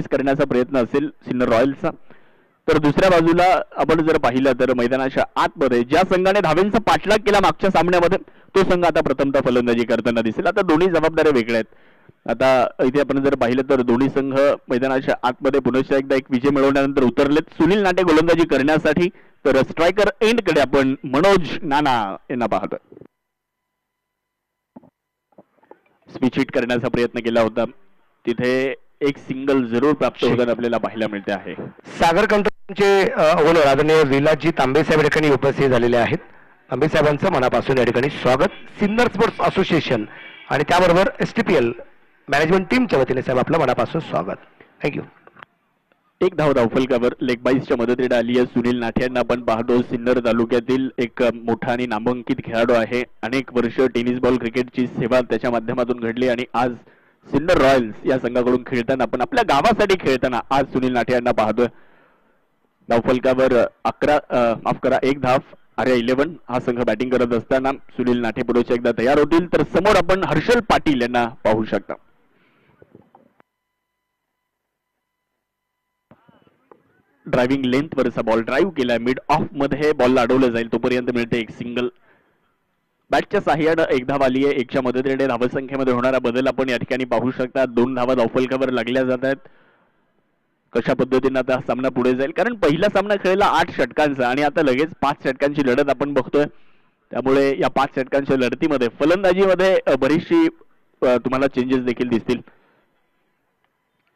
करण्याचा प्रयत्न असेल सिन्नर रॉयल्सचा. तर दुसऱ्या बाजूला आपण जर पाहिलं तर मैदानाच्या आतमध्ये ज्या संघाने धावेंचा पाठलाग केला मागच्या सामन्यामध्ये तो संघ आता प्रथमतः फलंदाजी करताना दिसेल. आता दोन्ही जबाबदाऱ्या वेगळ्या आहेत. आता इथे आपण जर पाहिलं तर दोन्ही संघ मैदानाच्या आतमध्ये पुन्हा एकदा एक विजय मिळवल्यानंतर उतरलेत. सुनील नाटे गोलंदाजी करण्यासाठी, तर स्ट्रायकर एंडकडे आपण मनोज नाना यांना पाहतोय. स्विच हिट करण्याचा प्रयत्न केला होता, तिथे एक सिंगल जरूर प्राप्त होताना आपल्याला पाहायला मिळते आहे. सागर कंत्राटचे ओनर आदरणीय विलासजी तांबे साहेब या ठिकाणी उपस्थित झालेले आहेत. तांबे साहेबांचं मनापासून या ठिकाणी स्वागत. सिन्नर स्पोर्ट्स असोसिएशन आणि त्याबरोबर STPL मॅनेजमेंट टीमच्या वतीने साहेब आपलं मनापासून स्वागत. थँक्यू. एक धाव धावफलकावर लेग बाईसच्या मदतीने आली आहे सुनील नाठे यांना आपण पाहतो. सिन्नर तालुक्यातील एक मोठा आणि नामांकित खेळाडू आहे. अनेक वर्ष टेनिस बॉल क्रिकेटची सेवा त्याच्या माध्यमातून घडली आणि आज सिन्नर रॉयल्स या संघाकडून खेळताना आपण आपल्या गावासाठी खेळताना आज सुनील नाठे यांना पाहतोय. धावफलकावर 1 धाव. आर्या 11 हा संघ बॅटिंग करत असताना सुनील नाठे पुढे एकदा तयार होतील. तर समोर आपण हर्षल पाटील यांना पाहू शकता. ड्रायव्हिंग लेंथ वरचा बॉल ड्राईव्ह केलाय. मिड ऑफ मध्ये बॉलला अडवलं जाईल तोपर्यंत मिळते एक सिंगल. बॅटच्या साह्यानं एक धाव आली आहे. एकच्या मदतीने धावसंख्येमध्ये होणारा बदल आपण या ठिकाणी पाहू शकता. 2 धावा धावफलकावर लागल्या जात आहेत. कशा पद्धतीने आता सामना पुढे जाईल, कारण पहिला सामना खेळला 8 षटकांचा आणि आता लगेच 5 षटकांची लढत आपण बघतोय. त्यामुळे या 5 षटकांच्या लढतीमध्ये फलंदाजीमध्ये बरीचशी तुम्हाला चेंजेस देखील दिसतील.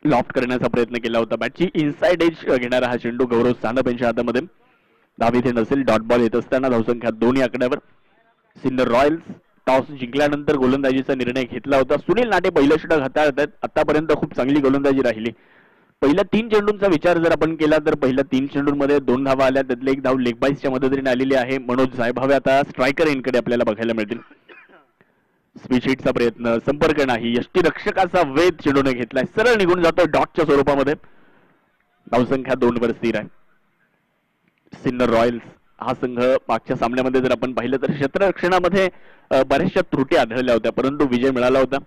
लॉफ्ट करण्याचा प्रयत्न केला होता. बॅटची इनसाइड एज घेणारा हा चेंडू गौरव सानप यांच्या हातामध्ये. धाव इथे नसेल. डॉट बॉल येत असताना धावसंख्या 2 या आकड्यावर. सिन्नर रॉयल्स टॉस जिंकल्यानंतर गोलंदाजीचा निर्णय घेतला होता. सुनील नाटे पहिलं षटक हाताळत आहेत. आतापर्यंत खूप चांगली गोलंदाजी राहिली. पहिल्या 3 चेंडूंचा विचार जर आपण केला तर पहिल्या 3 चेंडूंमध्ये 2 धावा आल्या. त्यातले एक धाव लेग बाईसच्या मदतीने आलेली आहे. मनोज साहेबावे आता स्ट्रायकर एंडकडे आपल्याला बघायला मिळतील. स्विच हिटचा प्रयत्न, संपर्क नाही. यष्टीरक्षकाचा वेध चेंडूने घेतलाय, सरळ निघून जातोय डॉटच्या स्वरूपामध्ये. धावसंख्या 2 वर स्थिर आहे. सिन्नर रॉयल्स हा संघ मागच्या सामन्यामध्ये जर आपण पाहिलं तर क्षेत्ररक्षणामध्ये बऱ्याचशा त्रुटी आढळल्या होत्या, परंतु विजय मिळाला होता.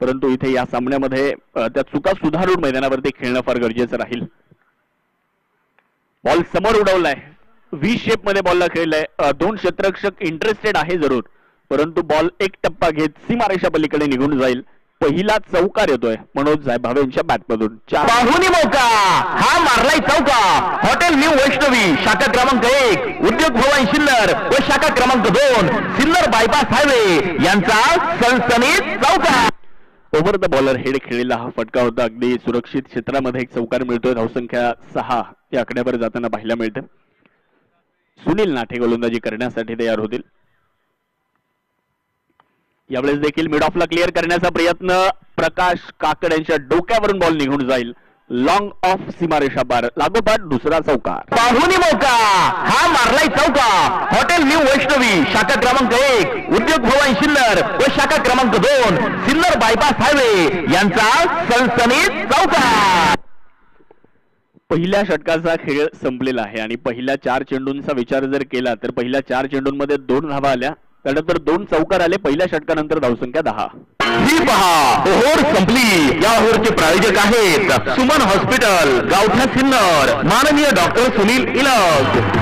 परंतु इथे या सामन्यामध्ये त्या चुका सुधारून मैदानावरती खेळणं फार गरजेचं राहील. बॉल समोर उडवलाय. व्ही शेप मध्ये बॉलला खेळलाय. 2 क्षेत्ररक्षक इंटरेस्टेड आहे जरूर, परंतु बॉल एक टप्पा घेत सीमारेषा पलीकडे निघून जाईल. पहिला चौकार येतोय मनोज साहेब भावे यांच्या बॅटमधून. पाहुणी मौका हा मारलाय चौका. हॉटेल न्यू वैष्णवी शाखा क्रमांक 1 उद्योग भवन सिन्नर व शाखा क्रमांक 2 सिन्नर बायपास हायवे यांचा सनसनीत चौकार. ओव्हर द बॉलर हेड खेळलेला हा फटका होता. अगदी सुरक्षित क्षेत्रामध्ये एक चौकार मिळतोय. धावसंख्या 6 या आकड्यावर जाताना पाहायला मिळते. सुनील नाठे गोलंदाजी करण्यासाठी तयार होतील. यावेळेस देखील मिड ऑफला क्लिअर करण्याचा प्रयत्न. प्रकाश काकड यांच्या डोक्यावरून बॉल निघून जाईल. लॉंग ऑफ सीमारेषा पार. लागोपाठ दुसरा चौकार. पाहुणी मौका हा मारलाय चौका. हॉटेल न्यू वैष्णवी शाखा क्रमांक 1 उद्योग भवन सिन्नर व शाखा क्रमांक 2 सिन्नर बायपास हायवे यांचा सनसनीत चौकार. पहिल्या षटकाचा खेळ संपलेला आहे आणि पहिल्या 4 चेंडूंचा विचार जर केला तर पहिल्या 4 चेंडूंमध्ये 2 धावा आल्या. त्यानंतर 2 चौकार आले. पहिल्या षटकानंतर धावसंख्या 10. ही पहा ओव्हर संपली. या ओव्हरचे प्रायोजक आहेत सुमन हॉस्पिटल, गावठा सिन्नर, माननीय डॉक्टर सुनील इलग.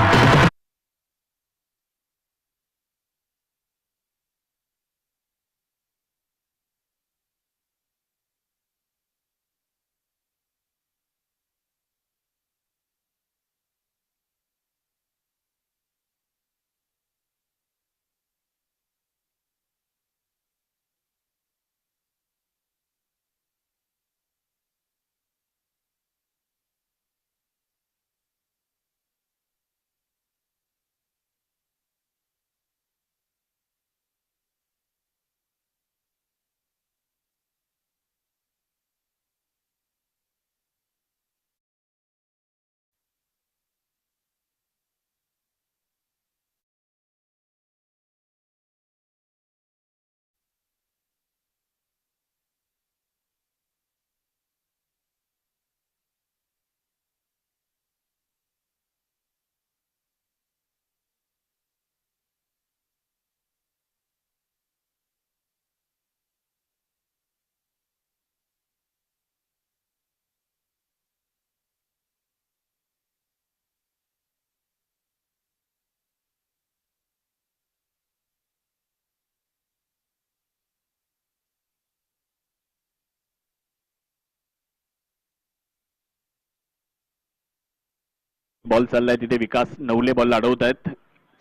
बॉल चाललाय तिथे विकास नवले बॉल अडवत आहेत.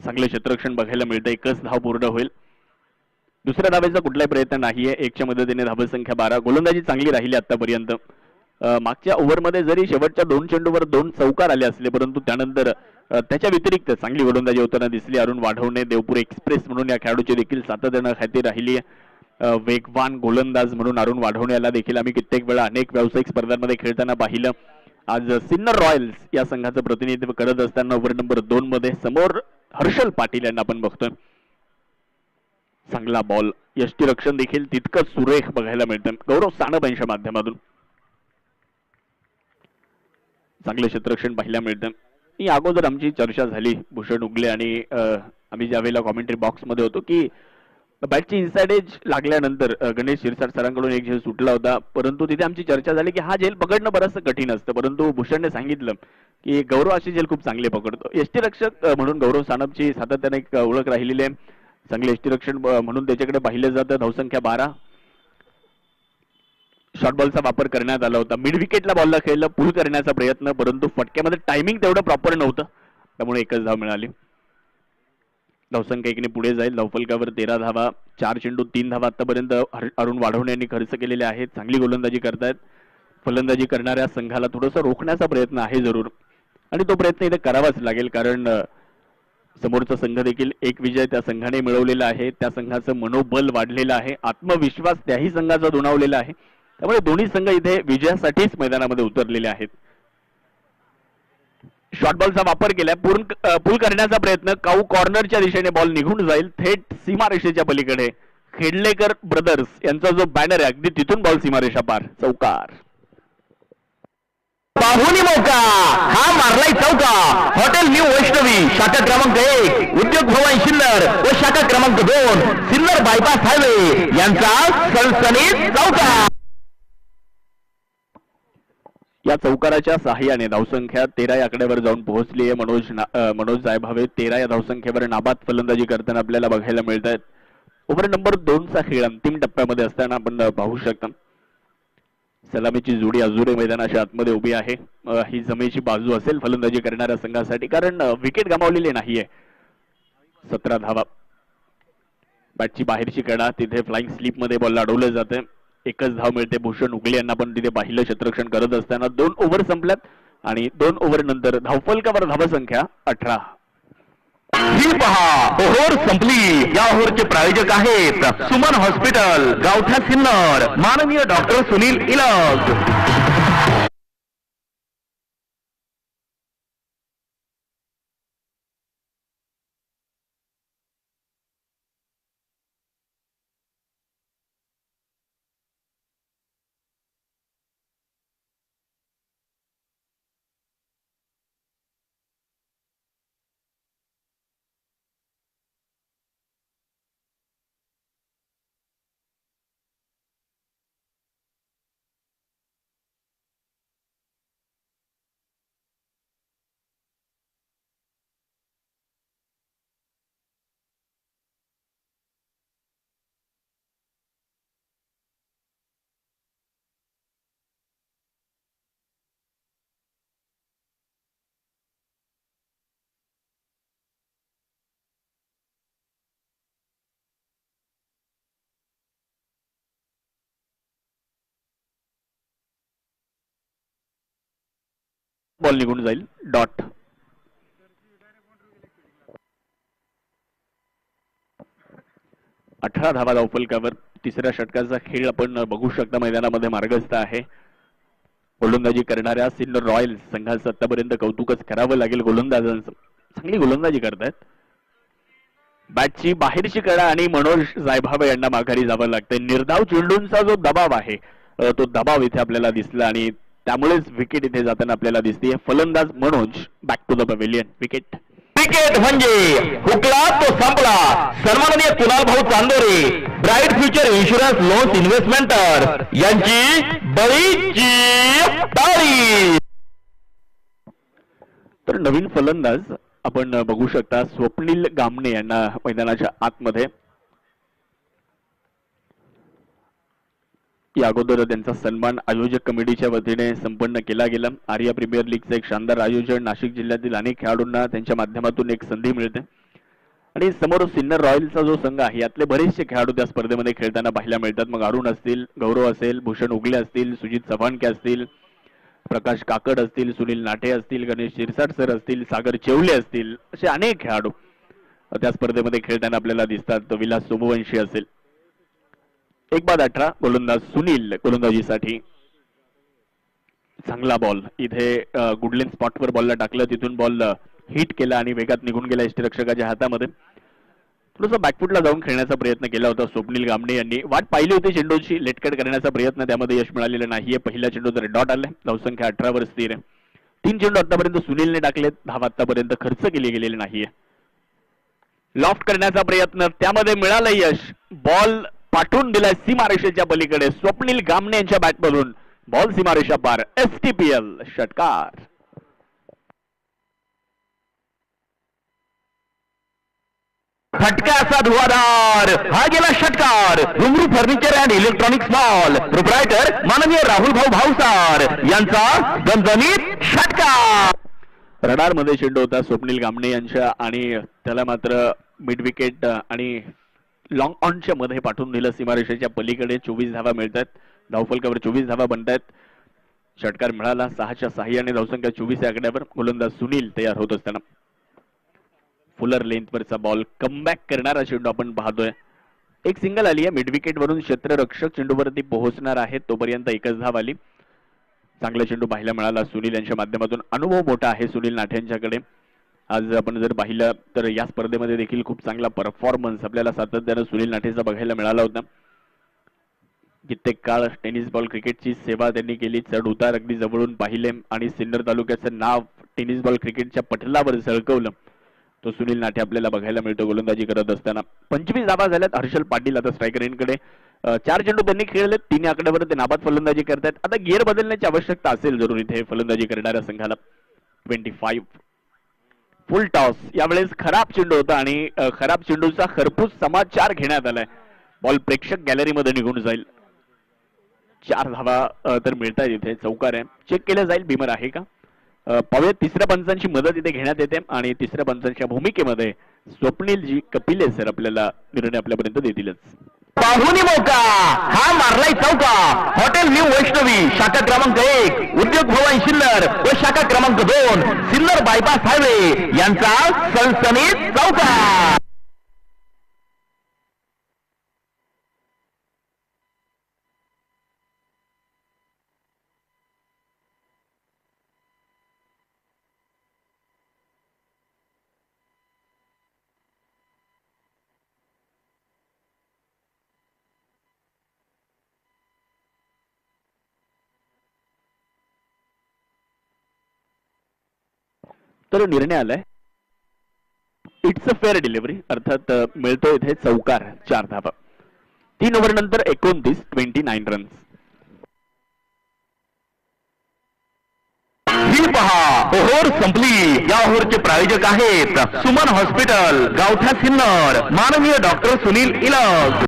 चांगले क्षेत्ररक्षण बघायला मिळतं. एकच धाव पूर्ण होईल. दुसऱ्या धावेचा कुठलाही प्रयत्न नाहीये. एकच्या मदतीने धावसंख्या 12. गोलंदाजी चांगली राहिली आतापर्यंत. मागच्या ओव्हरमध्ये जरी शेवटच्या 2 चेंडूवर 2 चौकार आले असले परंतु त्यानंतर त्याच्या व्यतिरिक्त चांगली गोलंदाजी होताना दिसली. अरुण वाढवणे देवपूर एक्सप्रेस म्हणून या खेळाडूची देखील सातत्यानं ख्याती राहिली आहे. वेगवान गोलंदाज म्हणून अरुण वाढवणे याला देखील आम्ही कित्येक वेळा अनेक व्यावसायिक स्पर्धांमध्ये खेळताना पाहिलं. आज सिन्नर रॉयल्स या संघाचं प्रतिनिधित्व करत असताना ओव्हर नंबर 2 मध्ये समोर हर्षल पाटील यांना आपण बघतोय. चांगला बॉल. यष्टीरक्षण देखील तितकंच सुरेख बघायला मिळतं गौरव सानप यांच्या माध्यमातून. चांगले क्षेत्ररक्षण पाहायला मिळतं. ही अगोदर आमची चर्चा झाली भूषण उगले आणि आम्ही ज्यावेळेला कॉमेंट्री बॉक्स मध्ये होतो की बॅटची इनसाइड एज लागल्यानंतर गणेश शिरसाट सरांकडून एक झेल सुटला होता परंतु तिथे आमची चर्चा झाली की हा झेल पकडणं बरंचसं कठीण असतं परंतु भूषणने सांगितलं की गौरव अशी झेल खूप चांगले पकडतो. यष्टीरक्षक म्हणून गौरव सानपची सातत्याने एक ओळख राहिलेली आहे. चांगले यष्टीरक्षण म्हणून त्याच्याकडे पाहिलं जातं. धावसंख्या 12. शॉर्ट बॉलचा वापर करण्यात आला होता. मिड विकेटला बॉलला खेळलं पुल करण्याचा प्रयत्न परंतु फटक्यामध्ये टायमिंग तेवढं प्रॉपर नव्हतं त्यामुळे एकच धाव मिळाली. धावसंख्या 1ने पुढे जाईल. धावफलकावर 13 धावा. 4 चेंडू 3 धावा आतापर्यंत अरुण वाढवणे यांनी खर्च केलेले आहेत. चांगली गोलंदाजी करतायत. फलंदाजी करणाऱ्या संघाला थोडंसं रोखण्याचा प्रयत्न आहे जरूर आणि तो प्रयत्न इथे करावाच लागेल कारण समोरचा संघ देखील एक विजय त्या संघाने मिळवलेला आहे. त्या संघाचं मनोबल वाढलेलं आहे. आत्मविश्वास त्याही संघाचा दुणावलेला आहे. त्यामुळे दोन्ही संघ इथे विजयासाठीच मैदानामध्ये उतरलेले आहेत. शॉर्ट बॉलचा वापर केलाय. पूल करण्याचा प्रयत्न. काऊ कॉर्नरच्या दिशेने बॉल निघून जाईल थेट सीमारेषेच्या पलीकडे. खेडलेकर ब्रदर्स यांचा जो बॅनर आहे अगदी तिथून बॉल सीमारेषा पार. चौकार. बाहुली मौका हा मारलाय चौका. हॉटेल न्यू वैष्णवी शाखा क्रमांक 1 उद्योग भवन सिन्नर व शाखा क्रमांक 2 सिन्नर बायपास हायवे यांचा सनसनीत चौका. या चौकाराच्या सहाय्याने धावसंख्या 13 या आकड्यावर जाऊन पोहोचली आहे. मनोज जायभावे 13 या धावसंख्येवर नाबाद फलंदाजी करताना आपल्याला बघायला मिळत आहेत. ओव्हर नंबर 2 चा खेळ अंतिम टप्प्यामध्ये असताना आपण पाहू शकता सलामीची जोडी अजूनही मैदानाच्या आतमध्ये उभी आहे. ही जमेची बाजू असेल फलंदाजी करणाऱ्या संघासाठी कारण विकेट गमावलेली नाहीये. 17 धावा. बॅटची बाहेरची कडा तिथे फ्लाइंग स्लीप मध्ये बॉल अडवलं जाते. एकच धाव मिळते. भूषण उगले यांना पण तिथे पाहिलं क्षेत्ररक्षण करत असताना 2 ओव्हर संपल्यात आणि 2 ओव्हर नंतर धावफलकावर धावसंख्या 18. ही पहा ओव्हर संपली. या ओव्हरचे प्रायोजक आहेत सुमन हॉस्पिटल गावठा सिन्नर माननीय डॉक्टर सुनील इलग. बॉल निघून जाईल. डॉट. अठरा धावा धावफलकावर. तिसऱ्या षटकाचा खेळ आपण बघू शकता मैदानामध्ये मार्गस्थ आहे. गोलंदाजी करणाऱ्या सिन्नर रॉयल्स संघाचं आतापर्यंत कौतुकच करावं लागेल. गोलंदाजांचं चांगली गोलंदाजी करतायत. बॅटची बाहेरची कडा आणि मनोज जायभावे यांना माघारी जावं लागतंय. निर्धाव चेंडूंचा जो दबाव आहे तो दबाव इथे आपल्याला दिसला आणि त्यामुळेच विकेट इथे जाताना आपल्याला दिसते. फलंदाज Manoj back to the pavilion. Wicket. Cricket म्हणजे हुकला तो संपला. सन्माननीय Kunal Bhau Chandore bright future insurance loans इन्व्हेस्टमेंटर यांची बळीची तारी. तर नवीन फलंदाज आपण बघू शकता स्वप्नील गामणे यांना मैदानाच्या आतमध्ये. या अगोदर त्यांचा सन्मान आयोजक कमिटीच्या वतीने संपन्न केला गेला. आर्या प्रीमियर लीगचं एक शानदार आयोजन, नाशिक जिल्ह्यातील अनेक खेळाडूंना त्यांच्या माध्यमातून एक संधी मिळते आणि समोर सिन्नर रॉयल्सचा जो संघ आहे यातले बरेचसे खेळाडू त्या स्पर्धेमध्ये खेळताना पाहायला मिळतात. मग अरुण असतील, गौरव असेल, भूषण उगले असतील, सुजित चव्हाणके असतील, प्रकाश काकड असतील, सुनील नाटे असतील, गणेश शिरसाट सर असतील, सागर चेवले असतील, असे अनेक खेळाडू त्या स्पर्धेमध्ये खेळताना आपल्याला दिसतात. विलास सोमवंशी असेल. 1-18 गोलंदाज सुनील गोलंदाजीसाठी. चांगला बॉल इथे गुडलेन स्पॉटवर बॉलला टाकलं, तिथून बॉल हिट केला आणि वेगात निघून गेला यष्टीरक्षकाच्या हातामध्ये. थोडंसं बॅकफुटला जाऊन खेळण्याचा प्रयत्न केला होता स्वप्नील गामणे यांनी. वाट पाहिली होती चेंडूची, लेटकट करण्याचा प्रयत्न, त्यामध्ये यश मिळालेलं नाहीये. पहिल्या चेंडूवर डॉट आलाय, धावसंख्या 18 वर स्थिर आहे. 3 चेंडू आतापर्यंत सुनीलने टाकलेत, धाव आतापर्यंत खर्च केली गेलेली नाहीये. लॉफ्ट करण्याचा प्रयत्न, त्यामध्ये मिळालं यश. बॉल पाठवून दिलाय सीमारेषेच्या पलीकडे स्वप्नील गामणे यांच्या बॅटमधून. बॉल सीमारेषा पार. STPL षटकार. फटका असा धुवाधार, हा गेला षटकार. घुंगरू furniture and electronics mall proprietor माननीय राहुल भाऊ भाऊसार यांचा दणदणीत षटकार. रडार मध्ये चेंडू होता स्वप्नील गामणे यांच्या आणि त्याला मात्र मिड विकेट आणि लॉंग ऑनच्या मध्ये पाठवून दिलं सीमारेषेच्या पलीकडे. 24 धावा मिळतात, धावफलकावर 24 धावा बनतायत. षटकार मिळाला 6च्या साह्याने, धावसंख्या 24 या आकड्यावर. गोलंदाज सुनील तयार होत असताना फुलर लेंथवरचा बॉल, कमबॅक करणारा चेंडू आपण पाहतोय. एक सिंगल आली आहे मिड विकेट वरून, क्षेत्ररक्षक चेंडूवरती पोहोचणार आहेत तोपर्यंत एकच धाव आली. चांगला चेंडू पाहायला मिळाला सुनील यांच्या माध्यमातून. अनुभव मोठा आहे सुनील नाटे यांच्याकडे. आज आपण जर पाहिलं तर या स्पर्धेमध्ये देखील खूप चांगला परफॉर्मन्स आपल्याला सातत्यानं सुनील नाटेचा बघायला मिळाला होता. कित्येक काळ टेनिस बॉल क्रिकेटची सेवा त्यांनी केली, चढ उतार अगदी जवळून पाहिले आणि सिन्नर तालुक्याचं नाव टेनिस बॉल क्रिकेटच्या पटलावर झळकवलं. तो सुनील नाटे आपल्याला बघायला मिळतो गोलंदाजी करत असताना. 25 धावा झाल्यात. हर्षल पाटील आता स्ट्रायकर एंडकडे. 4 चेंडू त्यांनी खेळले, 3 आकड्यावर ते नाबाद फलंदाजी करतायत. आता गिअर बदलण्याची आवश्यकता असेल जरूर इथे फलंदाजी करणाऱ्या संघाला. 25 फुल टॉस. यावेळेस खराब चेंडू होता आणि खराब चेंडूचा खरपूस समाचार घेण्यात आलाय. बॉल प्रेक्षक गॅलरीमध्ये निघून जाईल. 4 धावा तर मिळतात इथे. चौकार आहे, चेक केलं जाईल बिमर आहे का. पाहूया तिसऱ्या पंचांची मदत इथे घेण्यात येते आणि तिसऱ्या पंचांच्या भूमिकेमध्ये स्वप्नीलजी कपिले सर आपल्याला निर्णय आपल्यापर्यंत देतीलच. पाहुणी मौका, हा मारलाय चौका. हॉटेल न्यू वैष्णवी शाखा क्रमांक 1, उद्योग भवन सिन्नर व शाखा क्रमांक 2 सिन्नर बायपास हायवे यांचा सनसनीत चौका. तर निर्णय आलाय इट्स अ फेअर डिलिव्हरी, अर्थात मिळतो इथे चौकार. 4 धावा. 3 ओव्हर नंतर 29 रन्स. ही पहा ओव्हर संपली. या ओव्हरचे प्रायोजक आहेत सुमन हॉस्पिटल, गावठा सिन्नर, माननीय डॉक्टर सुनील इलग.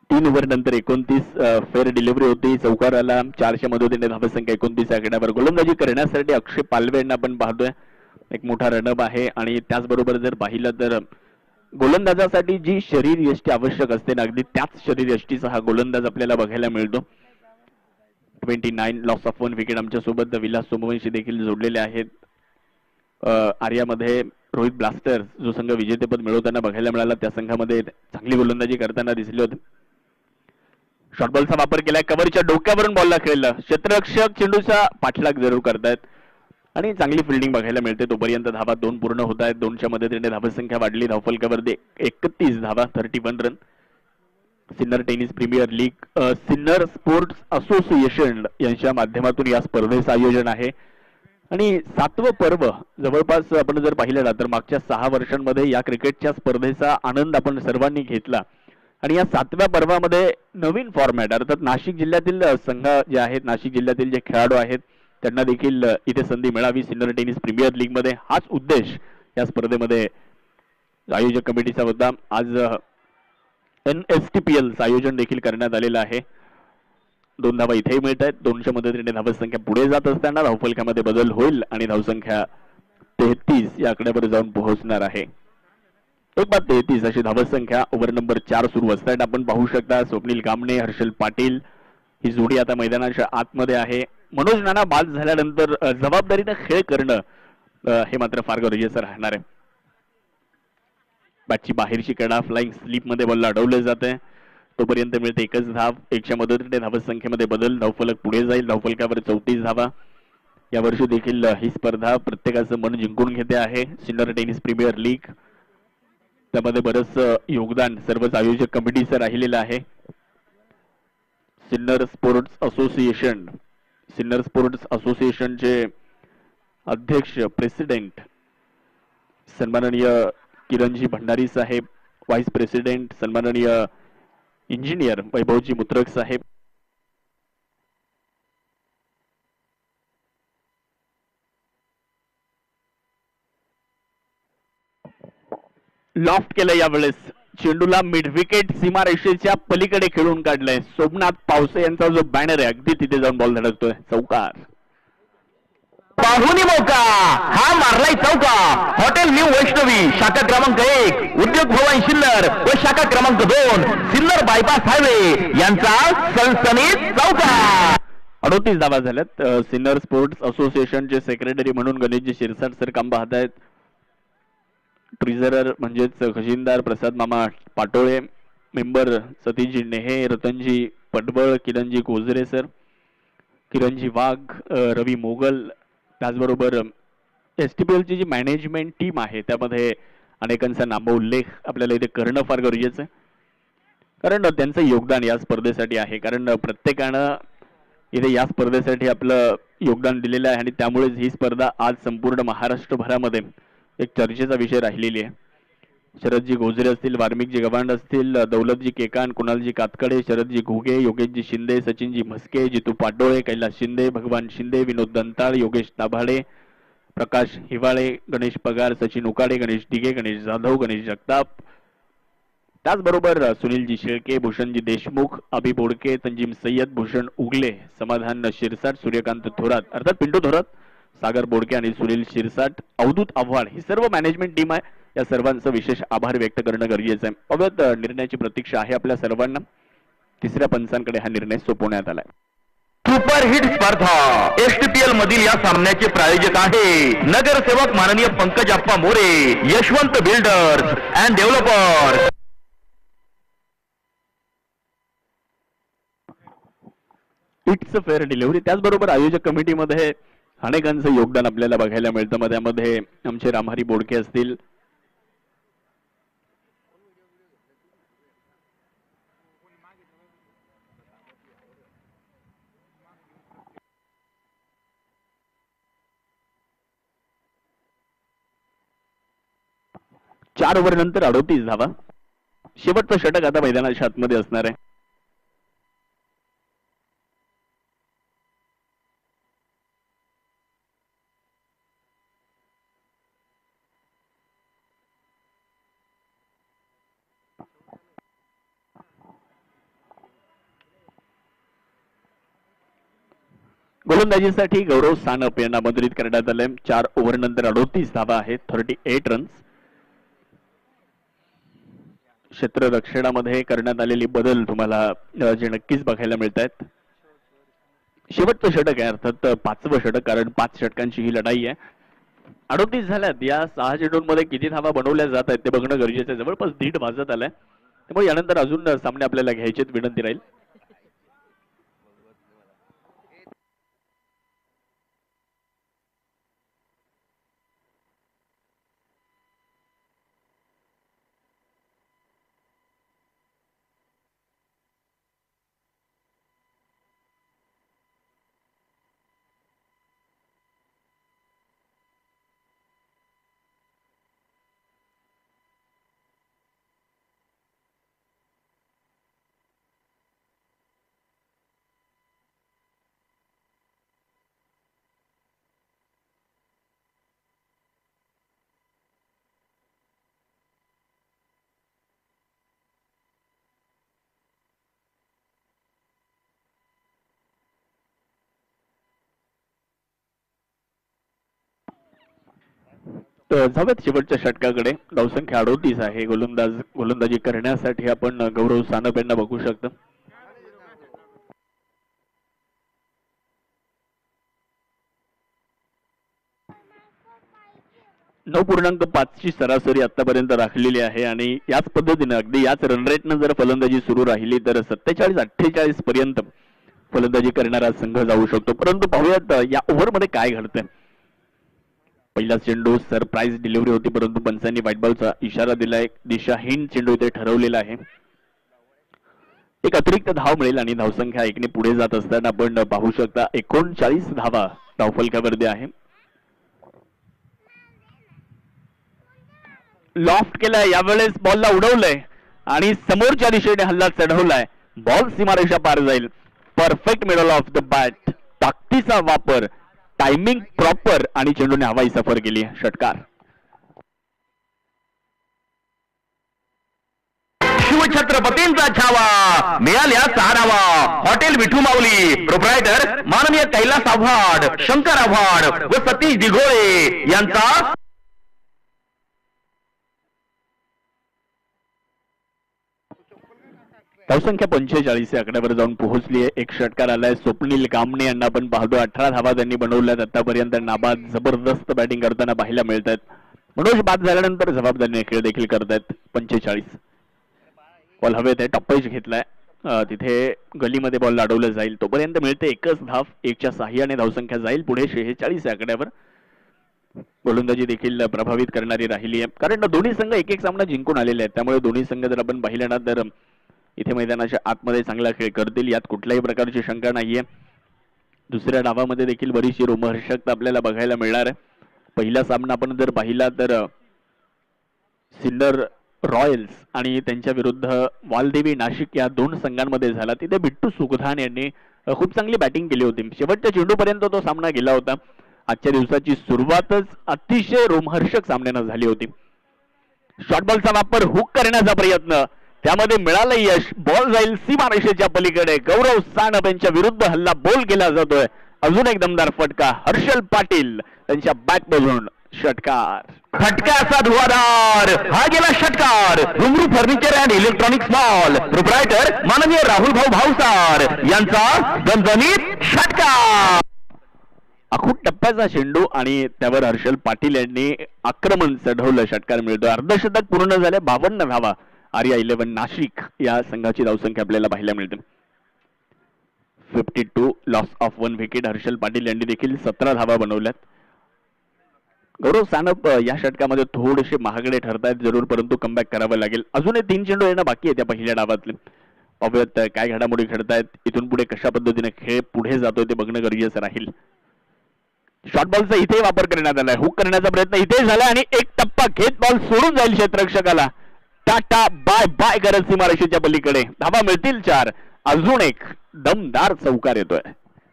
3 ओव्हर नंतर 29 फेअर डिलिव्हरी होती. चौकाराला 4च्या मदतीने धावसंख्या 29 आकड्यावर. गोलंदाजी करण्यासाठी अक्षय पालवे यांना आपण पाहतोय. एक मोठा रनअप आहे आणि त्याचबरोबर जर पाहिलं तर गोलंदाजासाठी जी शरीर यष्टी आवश्यक असते ना, अगदी त्याच शरीर यष्टीचा हा गोलंदाज आपल्याला बघायला मिळतो. 29 लॉस ऑफ 1 विकेट. आमच्या सोबत विलास सोमवंशी देखील जोडलेले आहेत. आर्यामध्ये रोहित ब्लास्टर्स जो संघ विजेतेपद मिळवताना बघायला मिळाला, त्या संघामध्ये चांगली गोलंदाजी करताना दिसले होते. शॉर्टबॉलचा वापर केलाय, कव्हरच्या डोक्यावरून बॉलला खेळलं. क्षेत्ररक्षक चेंडूचा पाठलाग जरूर करतायत आणि चांगली फिल्डिंग बघायला मिळते. तोपर्यंत धावा 2 पूर्ण होत आहेत. 2च्या मदतीने धावसंख्या वाढली. धावफलकावर 31 धावा, 31 run. Sinnar tennis premier league, Sinnar sports association यांच्या माध्यमातून या स्पर्धेचं आयोजन आहे आणि 7वं पर्व जवळपास आपण जर पाहिलं ना तर मागच्या 6 वर्षांमध्ये या क्रिकेटच्या स्पर्धेचा आनंद आपण सर्वांनी घेतला आणि या 7व्या पर्वामध्ये नवीन फॉर्मॅट, अर्थात नाशिक जिल्ह्यातील संघ जे आहेत, नाशिक जिल्ह्यातील जे खेळाडू आहेत त्यांना देखील इथे संधी मिळावी सिन्नर टेनिस प्रीमियर लीग मध्ये, हाच उद्देश या स्पर्धेमध्ये आयोजक कमिटीचा मुद्दा आज NSTPL आयोजन देखील करण्यात आलेलं आहे. 2 धावा इथेही मिळत आहेत. 200 मदतीने धावसंख्या पुढे जात असताना धावफलकामध्ये बदल होईल आणि धावसंख्या 33 या आकड्यावर जाऊन पोहोचणार आहे. 1-33 अशी धावसंख्या ओव्हर नंबर 4 सुरू असताना आपण पाहू शकता स्वप्नील कामणे, हर्षल पाटील ही जोडी आता मैदानाच्या आतमध्ये आहे. मनोज नाना बाद झाल्यानंतर जबाबदारीने खेळ करणं हे मात्र फार गरजेचं राहणार आहे. बॅटची बाहेरची कडा फ्लाइंग स्लीप मध्ये बॉल अडवले जाते. तोपर्यंत मिळते एकच धाव. 100 मदतीने धावसंख्येमध्ये बदल. धावफलक पुढे जाईल. धावफलकावर 34 धावा. यावर्षी देखील ही स्पर्धा प्रत्येकाचं मन जिंकून घेते आहे. सिनियर टेनिस प्रीमियर लीग त्यामध्ये बरंच योगदान सर्वच आयोजक कमिटीचं राहिलेलं आहे. सिन्नर स्पोर्ट्स असोसिएशनचे अध्यक्ष प्रेसिडेंट सन्माननीय किरणजी भंडारी साहेब, व्हाईस प्रेसिडेंट सन्माननीय इंजिनियर वैभवजी मुत्रक साहेब, लॉफ्ट केलं यावेळेस. चेंडूला मिड विकेट सीमारेषेच्या पलीकडे खेळून काढलंय. सोमनाथ पावसे यांचा जो बॅनर आहे अगदी तिथे जाऊन बॉल धडकतोय. चौकार. पाहुणी मौका हा मारलाय चौका. हॉटेल न्यू वैष्णवी शाखा क्रमांक 1 उद्योग भवन सिन्नर व शाखा क्रमांक 2 सिन्नर बायपास हायवे यांचा सनसनीत चौका. 38 धावा झाल्यात. सिन्नर स्पोर्ट्स असोसिएशनचे सेक्रेटरी म्हणून गणेशजी शिरसाट सर काम पाहत आहेत. ट्रेझरर म्हणजेच खजिनदार प्रसाद मामा पाटोळे, मेंबर सतीशजी नेहे, रतनजी पटबळ, किरणजी कोजरे सर, किरणजी वाघ, रवी मोगल, त्याचबरोबर STPLची जी मॅनेजमेंट टीम आहे त्यामध्ये अनेकांचा नामोल्लेख आपल्याला इथे करणं फार गरजेचं आहे. कारण त्यांचं योगदान या स्पर्धेसाठी आहे. कारण प्रत्येकानं इथे या स्पर्धेसाठी आपलं योगदान दिलेलं आहे आणि त्यामुळेच ही स्पर्धा आज संपूर्ण महाराष्ट्रभरामध्ये एक चर्चेचा विषय राहिलेली आहे. शरदजी गोजरे असतील, वाल्मिकजी गव्हांड असतील, दौलतजी केकान, कुणालजी कातकडे, शरदजी घुगे, योगेशजी शिंदे, सचिनजी म्हस्के, जितू पाटोळे, कैलास शिंदे, भगवान शिंदे, विनोद दंताळ, योगेश दाभाडे, प्रकाश हिवाळे, गणेश पगार, सचिन उकाडे, गणेश दिघे, गणेश जाधव, गणेश जगताप, त्याचबरोबर सुनीलजी शेळके, भूषणजी देशमुख, अभि बोडके, तंजीम सय्यद, भूषण उगले, समाधान शिरसाट, सूर्यकांत थोरात अर्थात पिंटू थोरात, सागर बोडके आणि सुनील शिरसाट, अवधूत आव्हाड ही सर्व मॅनेजमेंट टीम आहे. या सर्वांचं विशेष आभार व्यक्त करणं गरजेचं आहे. अवैध निर्णयाची प्रतीक्षा आहे आपल्या सर्वांना. तिसऱ्या पंचांकडे हा निर्णय सोपवण्यात आलाय. सुपरहिट स्पर्धा STPL मधील या सामन्याचे प्रायोजक आहे नगरसेवक माननीय Pankaj Appa More, Yashwant builders and developers. It's fair delivery. त्याचबरोबर आयोजक कमिटीमध्ये अनेकांचं योगदान आपल्याला बघायला मिळतं. त्यामध्ये आमचे रामहरी बोडके असतील, चार ओव्हर नंतर 38 धावा. शेवटचं षटक आता मैदानाच्या आतमध्ये असणार आहे. गोलंदाजीसाठी गौरव सानप यांना आमंत्रित करण्यात आले. 4 ओव्हर नंतर 38 धावा आहेत. 38 रन्स. क्षेत्ररक्षणामध्ये करण्यात आलेली बदल तुम्हाला जे नक्कीच बघायला मिळत आहेत. शेवटचं षटक आहे अर्थात 5वं षटक, कारण 5 षटकांची ही लढाई आहे. 38 झाल्यात. या 6 चेंडूंमध्ये किती धावा बनवल्या जात आहेत ते बघणं गरजेचं आहे. जवळपास 1.5 वाजत आलाय. त्यामुळे यानंतर अजून सामने आपल्याला घ्यायचे विनंती राहील. जाऊयात शेवटच्या षटकाकडे. धावसंख्या 38 आहे. गोलंदाजी करण्यासाठी आपण गौरव सानप यांना बघू शकतो. नऊ पूर्णांक 5 ची सरासरी आतापर्यंत राखलेली आहे आणि याच पद्धतीने अगदी याच रन रेटनं जर फलंदाजी सुरू राहिली तर 47-48 पर्यंत फलंदाजी करणारा संघ जाऊ शकतो. परंतु पाहूयात या ओव्हरमध्ये काय घडतंय. पहिला चेंडू सरप्राईज डिलिव्हरी होती, परंतु पंचांनी व्हाईट बॉलचा इशारा दिलाय. दिशाहीन चेंडू इथे ठरवलेला आहे. एक अतिरिक्त धाव मिळेल आणि धावसंख्या 1 ने पुढे जात असताना आपण पाहू शकता 39 धावा धावफलकावरती आहे. लॉफ्ट केलाय, यावेळेस बॉलला उडवलंय आणि समोरच्या दिशेने हल्ला चढवलाय. बॉल सीमारेषा पार जाईल. Perfect middle of the bat, ताकदीचा वापर, टायमिंग प्रॉपर आणि चेंडूने हवाई सफर केली. षटकार. शिवछत्रपतींचा छावा मिळाल्या 6 धावा. हॉटेल विठू माऊली प्रोप्रायटर माननीय कैलास आव्हाड, शंकर आव्हाड व सतीश दिघोळे यांचा धावसंख्या 45 या आकड्यावर जाऊन पोहोचली आहे. एक षटकार आलाय. स्वप्नील कामणे यांना आपण पाहतो. 18 धावा त्यांनी बनवल्यात आतापर्यंत. नाबाद जबरदस्त बॅटिंग करताना पाहायला मिळत आहेत. मनोज बाद झाल्यानंतर जबाबदारीने खेळ देखील करतायत. 45 बॉल हवेत आहे. टप्पैच घेतलाय. तिथे गलीमध्ये बॉल अडवलं जाईल. तोपर्यंत मिळते एकच धाव. 1च्या साह्याने धावसंख्या जाईल पुढे 46 या आकड्यावर. गोलंदाजी देखील प्रभावित करणारी राहिली आहे, कारण दोन्ही संघ एक एक सामना जिंकून आलेले आहेत. त्यामुळे दोन्ही संघ जर आपण पाहिलं ना तर इथे मैदानाच्या आतमध्ये चांगला खेळ करतील, यात कुठल्याही प्रकारची शंका नाहीये. दुसऱ्या डावामध्ये देखील बरीचशी रोमहर्षकता आपल्याला बघायला मिळणार आहे. पहिला सामना आपण जर पाहिला तर सिन्नर रॉयल्स आणि त्यांच्या विरुद्ध वालदेवी नाशिक या दोन संघांमध्ये झाला. तिथे बिट्टू सुखधान यांनी खूप चांगली बॅटिंग केली होती. शेवटच्या चेंडूपर्यंत तो सामना गेला होता. आजच्या दिवसाची सुरुवातच अतिशय रोमहर्षक सामन्यानं झाली होती. शॉर्ट बॉलचा वापर, हुक करण्याचा प्रयत्न, त्यामध्ये मिळालं यश. बॉल जाईल सीमारेषेच्या पलीकडे. गौरव सानप यांच्या विरुद्ध हल्ला बोल केला जातोय. अजून एक दमदार फटका. हर्षल पाटील त्यांच्या बॅट मधून षटकार. फटकाचा धुवाधार हा गेला षटकार. रुमरू furniture and electronics mall proprietor माननीय राहुल भाऊ भावसार यांचा दणदणीत षटकार. अखूट टप्प्याचा चेंडू आणि त्यावर हर्षल पाटील यांनी आक्रमण चढवलं. षटकार मिळतो. अर्धशतक पूर्ण झाले. 52 धावा आर्या 11 नाशिक या संघाची धावसंख्या आपल्याला पाहायला मिळते. 52 loss of 1 wicket. Harshal Patil यांनी देखील 17 धावा बनवल्यात. गौरव सानप या षटकामध्ये थोडेसे महागडे ठरतायत जरूर, परंतु कमबॅक करावं लागेल. अजूनही 3 चेंडू येणं बाकी आहे त्या पहिल्या डावातले. पाहूयात काय घडामोडी घडतायत. इथून पुढे कशा पद्धतीने खेळ पुढे जातोय ते बघणं गरजेचं राहील. शॉर्ट बॉलचा इथे वापर करण्यात आलाय. हुक करण्याचा प्रयत्न इथे झाला आणि एक टप्पा घेत बॉल सोडून जाईल क्षेत्ररक्षकाला. टाटा बाय बाय करत सीमारेषेच्या पलीकडे. धावा मिळतील 4. अजून एक दमदार चौकार येतोय.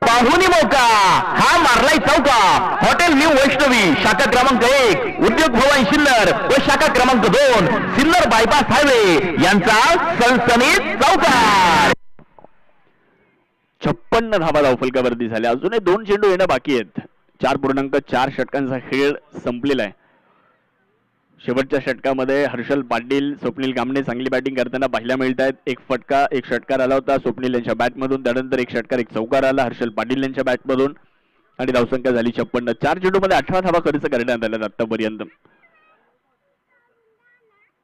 पाहुणी मौका हा मारलाय चौका. हॉटेल न्यू वैष्णवी शाखा क्रमांक 1 उद्योग भवन सिन्नर व शाखा क्रमांक 2 सिन्नर बायपास हायवे यांचा सनसनीत चौकार. 56 धावा धावफलकावरती झाल्या. अजूनही 2 चेंडू येणं बाकी आहेत. 4.4 षटकांचा खेळ संपलेला आहे. शेवटच्या षटकामध्ये हर्षल पाटील, स्वप्नील कामणे चांगली बॅटिंग करताना पाहायला मिळत आहेत. एक षटकार आला होता स्वप्नील यांच्या बॅटमधून. त्यानंतर एक षटकार, एक चौकार आला हर्षल पाटील यांच्या बॅटमधून आणि धावसंख्या झाली 56. 4 चेंडूमध्ये 18 धावा खर्च करण्यात आल्या आतापर्यंत.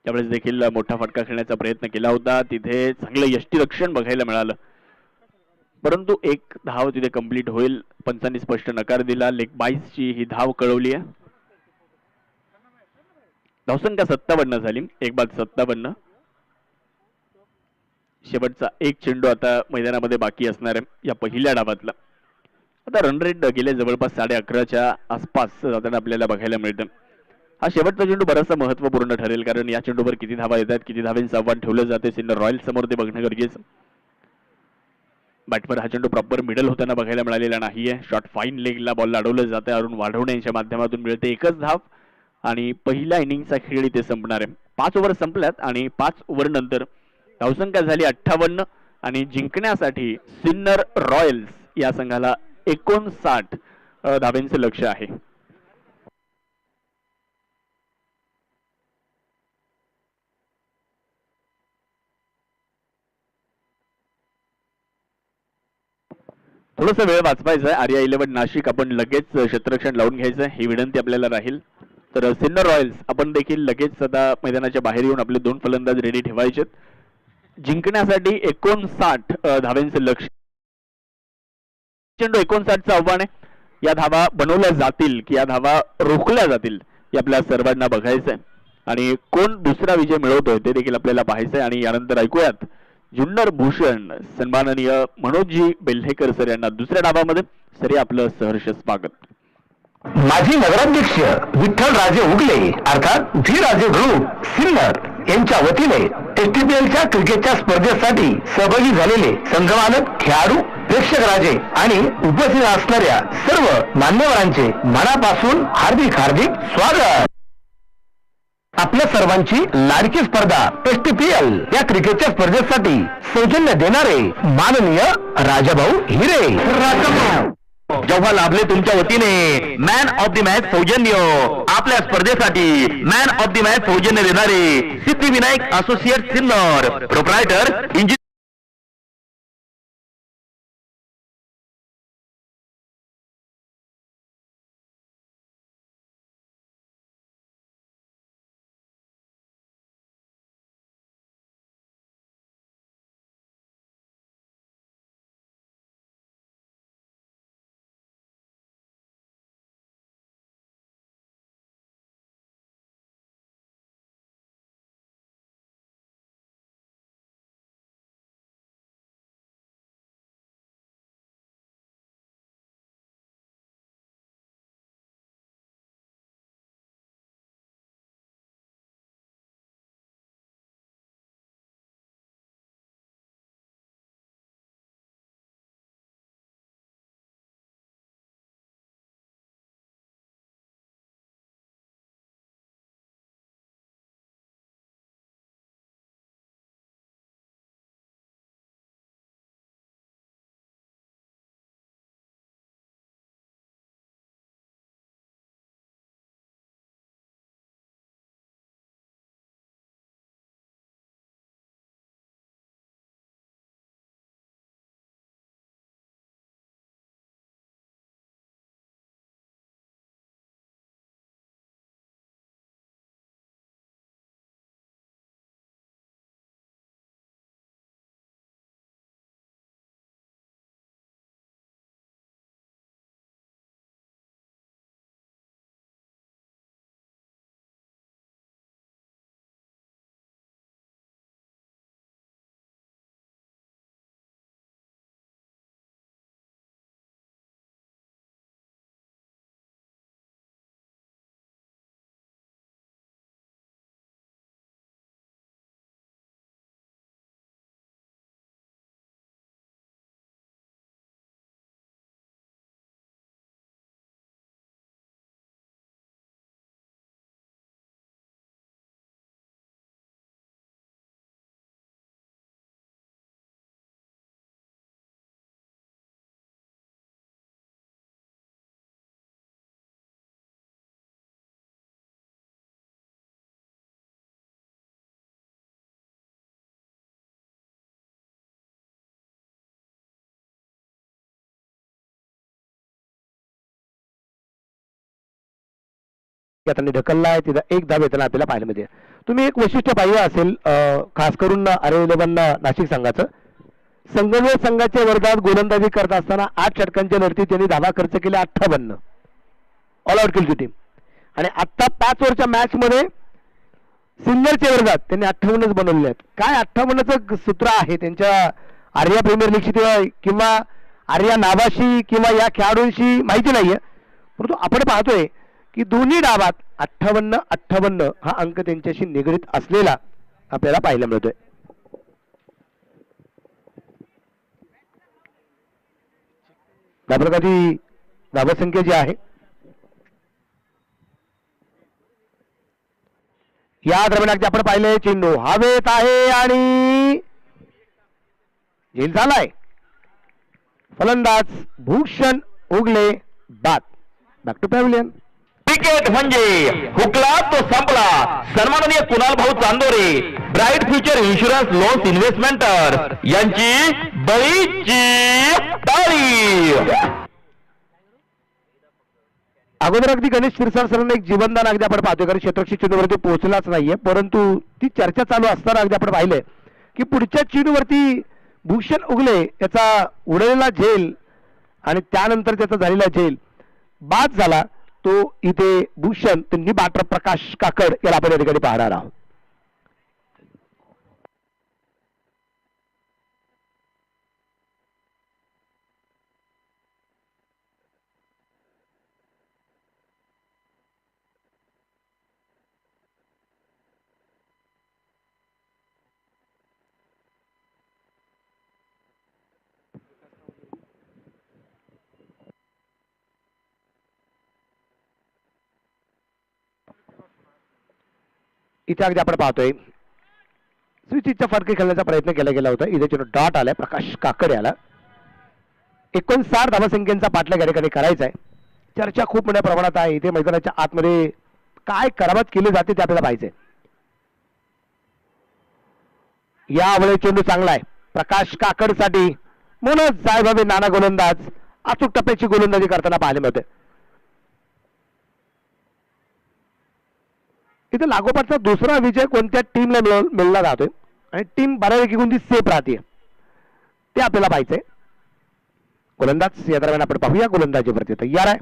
त्यावेळेस देखील मोठा फटका खेळण्याचा प्रयत्न केला होता. तिथे चांगलं यष्टीरक्षण बघायला मिळालं, परंतु एक धाव तिथे कंप्लीट होईल. पंचांनी स्पष्ट नकार दिला. लेग बाईसची ही धाव कळवली आहे. धावसंख्या 57 झाली. एक बाद 57. शेवटचा एक चेंडू आता मैदानामध्ये बाकी असणार आहे या पहिल्या डावातला. आता रन रेट गेले जवळपास 11:30च्या आसपास जाताना आपल्याला बघायला मिळतं. हा शेवटचा चेंडू बराचसा महत्वपूर्ण ठरेल, कारण या चेंडूवर किती धावा येतात, किती धावांचं आव्हान ठेवलं जाते सिन्नर रॉयल्स समोर ते बघणं गरजेचं. बॅटवर हा चेंडू प्रॉपर मिडल होताना बघायला मिळालेला नाहीये. शॉर्ट फाईन लेगला बॉल अडवलं जाते. अरुण वाढवणे यांच्या माध्यमातून मिळते एकच धाव आणि पहिल्या इनिंगचा खेळ इथे संपणार आहे. 5 ओव्हर संपल्यात आणि 5 ओव्हर नंतर धावसंख्या झाली 58 आणि जिंकण्यासाठी सिन्नर रॉयल्स या संघाला 59 धावांचं लक्ष आहे. थोडंसं वेळ वाचवायचा आहे. आर्या 11 नाशिक आपण लगेच क्षेत्ररक्षण लावून घ्यायचं आहे, ही विनंती आपल्याला राहील. तर सिन्नर रॉयल्स आपण देखील लगेच आता मैदानाच्या बाहेर येऊन आपले 2 फलंदाज रेडी ठेवायचे. जिंकण्यासाठी 59 धावांचे लक्ष्य, चेंडू 59चं आव्हान आहे. या धावा बनवल्या जातील की या धावा रोखल्या जातील हे आपल्या सर्वांना बघायचं आहे आणि कोण दुसरा विजय मिळवतोय ते देखील आपल्याला पाहायचं आहे. आणि यानंतर ऐकूयात जुन्नर भूषण सन्माननीय मनोजजी बेल्हेकर सर यांना दुसऱ्या डावामध्ये. सर आपलं सहर्ष स्वागत. माजी नगराध्यक्ष विठ्ठल राजे उगले अर्थात व्ही राजे ग्रुप सिन्नर यांच्या वतीने एसटीपीएलच्या क्रिकेटच्या स्पर्धेसाठी सहभागी झालेले संघमालक, खेळाडू, प्रेक्षक राजे आणि उपस्थित असणाऱ्या सर्व मान्यवरांचे मनापासून हार्दिक हार्दिक स्वागत. आपल्या सर्वांची लाडकी स्पर्धा एसटीपीएल या क्रिकेटच्या स्पर्धेसाठी सौजन्य देणारे माननीय राजाभाऊ हिरे. राजाभाऊ जेव्हा लाभले तुमच्या वतीने मॅन ऑफ द मॅच सौजन्य, आपल्या स्पर्धेसाठी मॅन ऑफ द मॅच सौजन्य देणारे Siddhivinayak associate Sinnar, proprietor engineer त्यांनी ढकलला आहे. तिथं एक धाव येताना आपल्याला पाहायला मिळते. तुम्ही एक वैशिष्ट्य पाहिलं असेल खास करून आर्या 11 नाशिक संघाचं, संगमेश्वर संघाच्या विरोधात गोलंदाजी करत असताना 8 षटकांच्या लढतीत त्यांनी धावा खर्च केल्या 58, ऑल आउट केली टीम. आणि आता 5 ओव्हरच्या मॅच मध्ये सिन्नरच्या विरोधात त्यांनी 58च बनवले आहेत. काय 58चं सूत्र आहे त्यांच्या आर्या प्रीमियर लीगची किंवा आर्या नावाशी किंवा या खेळाडूंशी माहिती नाहीये, परंतु आपण पाहतोय की दोन्ही डावात 58-58 हा अंक त्यांच्याशी निगडीत असलेला आपल्याला पाहायला मिळतोय. त्या प्रकारची धावसंख्या जी आहे या दरम्यान आपण पाहिले चेंडू हवेत आहे आणि झेल झालाय. फलंदाज भूषण उगले बाद. Back to pavilion. क्रिकेट म्हणजे हुकला तो संपला. सन्माननीय Kunal Bhau Chandore, bright future insurance loans इन्व्हेस्टमेंटर यांची बळीची बळी. अगोदर अगदी गणेश शिरसाट सरांना एक जीवनदान अगदी आपण पाहतोय, कारण क्षेत्ररक्षक चेंडूवरती पोहोचलाच नाहीये, परंतु ती चर्चा चालू असताना अगदी आपण पाहिलंय की पुढच्या चेंडूवरती भूषण उगले याचा उडलेला झेल आणि त्यानंतर त्याचा झालेला झेल बाद झाला. तो इथे भूषण त्यांनी बॅटर प्रकाश काकड याला आपण या ठिकाणी पाहणार आहोत. इथे अगदी आपण पाहतोय स्विचचा फरक खेळण्याचा प्रयत्न केला गेला होता. इथे चेंडू डॉट आलाय प्रकाश काकड याला. 59 धावसंख्येचा पाठलाग या ठिकाणी करायचा आहे. चर्चा खूप मोठ्या प्रमाणात आहे इथे मैदानाच्या आतमध्ये काय करामत केली जाते ते आपल्याला पाहिजे. यावेळी चेंडू चांगला आहे प्रकाश काकडसाठी. म्हणूनच जायभावे नाना गोलंदाज अचूक टप्प्याची गोलंदाजी करताना पाहायला मिळते. इथे लागोपाठचा दुसरा विजय कोणत्या टीमला मिळला जातोय आणि टीम बऱ्यापैकी कोणती सेफ राहते ते आपल्याला पाहिजे. गोलंदाज या दरम्यान आपण पाहूया गोलंदाजीवरती तयार आहे.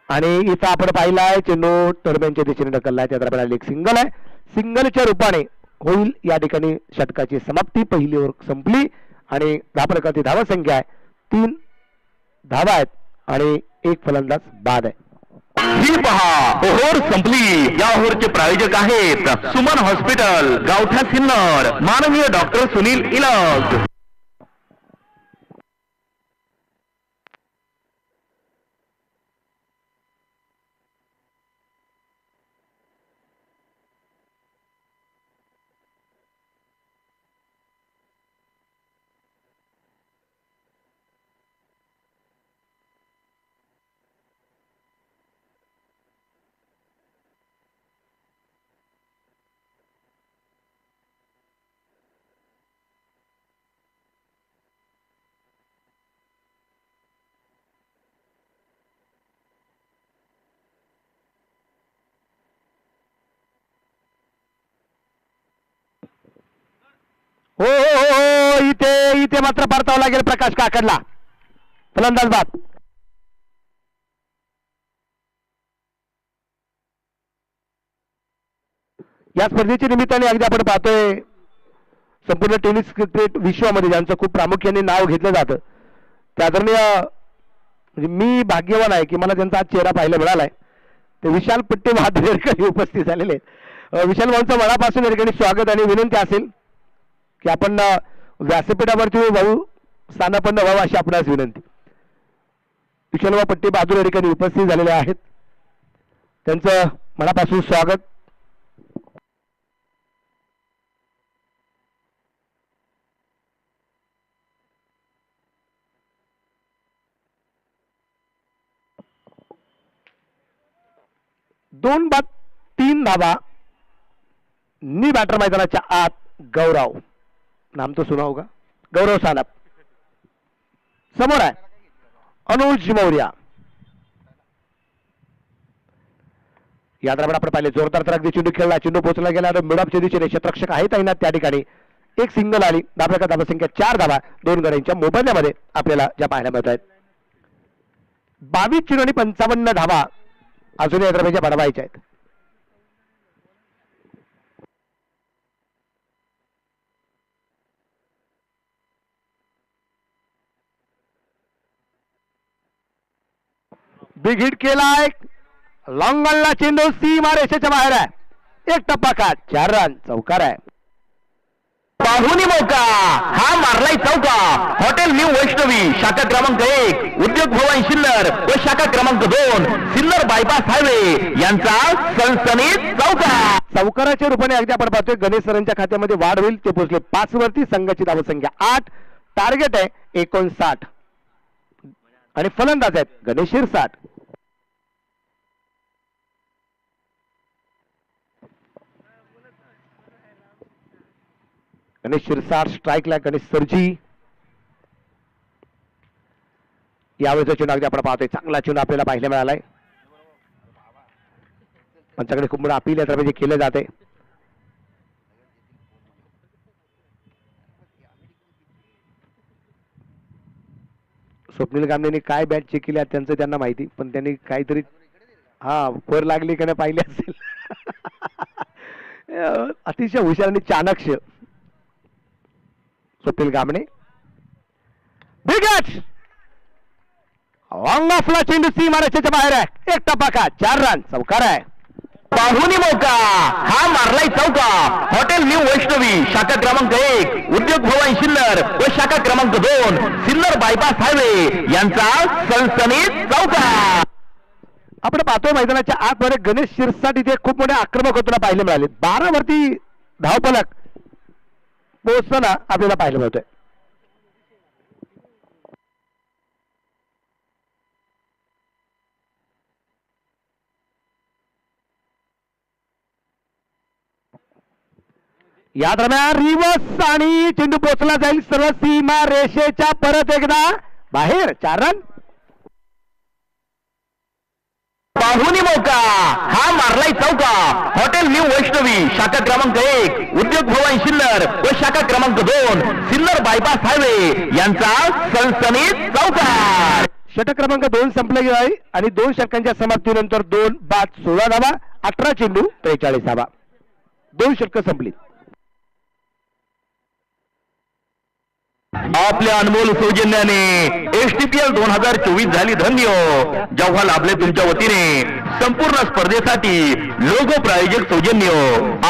आणि इथं आपण पाहिलाय चेंडू टर्बेनच्या दिशेने ढकललाय. त्या दरम्यान एक सिंगल आहे. सिंगलच्या रूपाने होईल या ठिकाणी षटकाची समाप्ती. पहिली ओव्हर संपली आणि धावफलकाची धावसंख्या आहे 3 धावा आहेत आणि एक फलंदाज बाद आहे. ही पहा ओव्हर संपली. या ओव्हरचे प्रायोजक आहेत सुमन हॉस्पिटल, गावठा सिन्नर, माननीय डॉक्टर सुनील इलग. हो हो हो हो इथे इथे मात्र परतावं लागेल प्रकाश काकडला. फलंदाज बाद. या स्पर्धेच्या निमित्ताने अगदी आपण पाहतोय संपूर्ण टेनिस क्रिकेट विश्वामध्ये ज्यांचं खूप प्रामुख्याने नाव घेतलं जातं त्या आदरणीय म्हणजे मी भाग्यवान आहे की मला त्यांचा आज चेहरा पाहायला मिळालाय. ते विशाल पट्टे महादेवकरी उपस्थित झालेले आहेत. विशाल भाऊंचं मनापासून या ठिकाणी स्वागत आणि विनंती असेल की आपण व्यासपीठावरती भाऊ स्थानापन्न व्हावं अशी आपणास विनंती. विशालभाऊ पट्टे बहादूर या ठिकाणी उपस्थित झालेले आहेत. त्यांचं मनापासून स्वागत. दोन बाद 3 धावा. नी बॅटर मैदानाच्या आत गौरव, नाम तो सुना होगा, गौरव सानप समोर आहे अनुज मौर्या. या दरम्यान आपण पाहिले जोरदार तर अगदी चेंडू खेळला. चेंडू पोहोचला गेला मिडअपच्या दिशेने क्षेत्ररक्षक आहेत ना त्या ठिकाणी. एक सिंगल आली. धावफलकात धावसंख्या 4 धावा 2 गड्यांच्या मोबदल्यामध्ये आपल्याला ज्या पाहायला मिळत आहेत. 22 चेंडू आणि 55 धावा अजून या दरम्यानच्या बनवायच्या आहेत. बिग हिट केलाय. लॉंगनला चेंडू सीमा रेषेच्या बाहेर आहे. एक टप्पा काट 4 रन चौकार आहे. पाहुणी मौका हा मारलाय चौका. हॉटेल न्यू वैष्णवी शाखा क्रमांक 1 उद्योग भवन सिन्नर व शाखा क्रमांक 2 सिन्नर बायपास हायवे यांचा सनसनीत चौका. चौकाराच्या रूपाने अगदी आपण पाहतोय गणेश सरांच्या खात्यामध्ये वाढ होईल. ते पोहोचले 5 वरती. संघाची धावसंख्या 8. टार्गेट आहे 59 आणि फलंदाज आहेत गणेश शिरसाट. गणेश शिरसाट स्ट्राईकला. गणेश सरजी यावेळेचा चेंडू अगदी आपण पाहतोय, चांगला चेंडू आपल्याला पाहायला मिळालाय. पंचाकडे खूप मोठं अपील यात्रा म्हणजे केलं जाते. स्वप्नील गांधींनी काय बॅट चेक केली त्यांचं त्यांना माहिती, पण त्यांनी काहीतरी फोर लागली का नाही पाहिली असेल. अतिशय हुशार आणि चाणक्य स्वप्नील गामणे. बिगट ऑन ऑफला चेंडू सीमारेषेच्या बाहेर आहे. एक टप्पा का 4 रन चौकार आहे. पाहुणी मौका हा मारलाय चौका. हॉटेल न्यू वैष्णवी शाखा क्रमांक 1 उद्योग भवन सिन्नर व शाखा क्रमांक 2 सिन्नर बायपास हायवे यांचा सनसनीत चौका. आपण पाहतोय मैदानाच्या आतमध्ये गणेश शिरसाट इथे खूप मोठे आक्रमक होताना पाहायला मिळाले. 12 वरती धावफलक पोहोचताना आपल्याला पाहायला मिळतोय. या दरम्यान रिवर्स आणि चेंडू पोचला जाईल सर्व सीमा रेषेच्या परत एकदा बाहेर. 4 रन. पाहुणी मौका हा मारलाय चौका. हॉटेल न्यू वैष्णवी शाखा क्रमांक 1 उद्योग भवन सिन्नर व शाखा क्रमांक 2 सिन्नर बायपास हायवे यांचा सनसनीत चौका. षटक क्रमांक 2 संपला गेला आहे आणि 2 षटकांच्या समाप्तीनंतर 2 बाद 16 धावा, 18 चेंडू 43 धावा, 2 षटकं संपली. आपल्या अनमोल सौजन्याने एसटीपीएल 2024 झाली धन्य. जेव्हा लाभले तुमच्या वतीने संपूर्ण स्पर्धेसाठी लोगो प्रायोजक सौजन्य.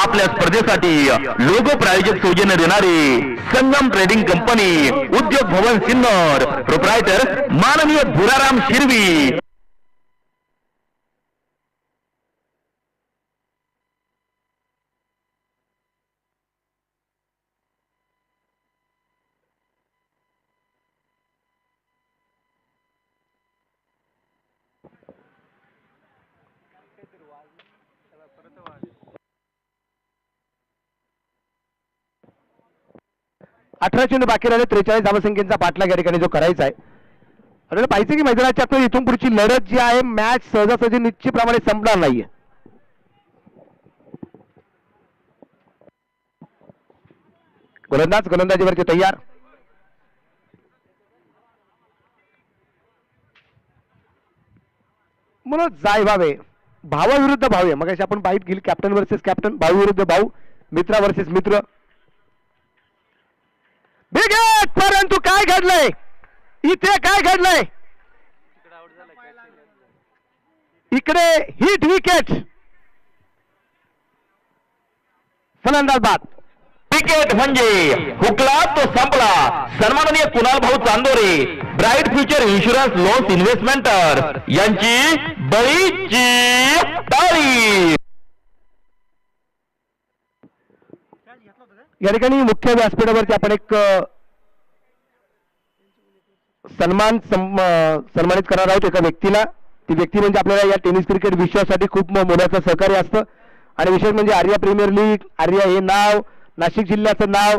आपल्या स्पर्धेसाठी लोगो प्रायोजक सौजन्य देणारी संगम ट्रेडिंग कंपनी, उद्योग भवन सिन्नर, प्रोप्रायटर माननीय भुराराम शिरवी. अठरा चेंडू बाकी राहिले. 43 धावसंख्येचा पाठलाग या ठिकाणी जो करायचा आहे. आपल्याला पाहिजे की मैदानाच्या आतमध्ये इथून पुढची लढत जी आहे मॅच सहजासहजी निश्चितप्रमाणे संपणार नाहीये. गोलंदाजीवरती तयार. म्हणून जाय व्हावे भावाविरुद्ध भाऊ आहे. मग अशी आपण बाईट गेली कॅप्टन वर्सेस कॅप्टन, भाऊ विरुद्ध भाऊ, मित्रा वर्सेस मित्र. Big hit. परंतु काय घडलंय इथे, काय घडलंय इकडे? हिट विकेट, फलंदाज बाद. क्रिकेट म्हणजे हुकला तो संपला. सन्माननीय Kunal Bhau Chandore, bright future insurance loans इन्व्हेस्टमेंटर यांची बळीची तारीख. या ठिकाणी मुख्य व्यासपीठावरती आपण एक सन्मानित करणार आहोत एका व्यक्तीला. ती व्यक्ती म्हणजे आपल्याला या टेनिस क्रिकेट विश्वासाठी खूप मोलाचं सहकार्य असतं. आणि विशेष म्हणजे आर्या प्रीमियर लीग, आर्या हे नाव नाशिक जिल्ह्याचं नाव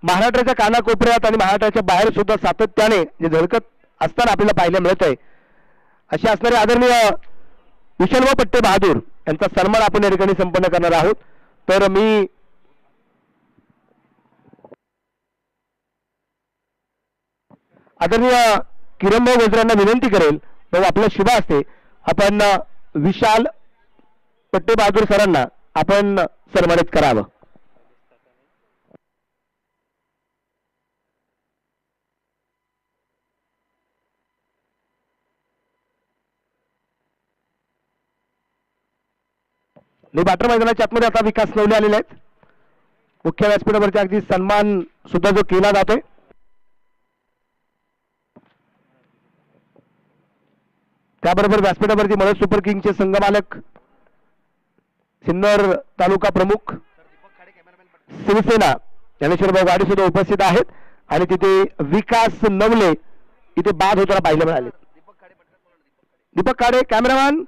महाराष्ट्राच्या कानाकोपऱ्यात आणि महाराष्ट्राच्या बाहेर सुद्धा सातत्याने जे झळकत असताना आपल्याला पाहायला मिळत आहे. असे असणारे आदरणीय विशलभ पट्टे बहादूर यांचा सन्मान आपण या ठिकाणी संपन्न करणार आहोत. तर मी आदरणीय किरणभाऊ गजरांना विनंती करेल, भाऊ आपल्या शुभ असते आपण विशाल पट्टे बहादूर सरांना आपण सन्मानित करावं. बाटर मैदानाच्या आतमध्ये आता विकास नवले आलेले आहेत. मुख्य व्यासपीठावरती अगदी सन्मान सुद्धा जो केला जातोय. त्याबरोबर व्यासपीठावरती मदत सुपर किंगचे संघमालक, सिन्नर तालुका प्रमुख शिवसेना ज्ञानेश्वरभाऊ गाडी सुद्धा उपस्थित आहेत. आणि तिथे विकास नवले इथे बाद होताना पाहायला मिळाले. दीपक खाडे कॅमेरामॅन.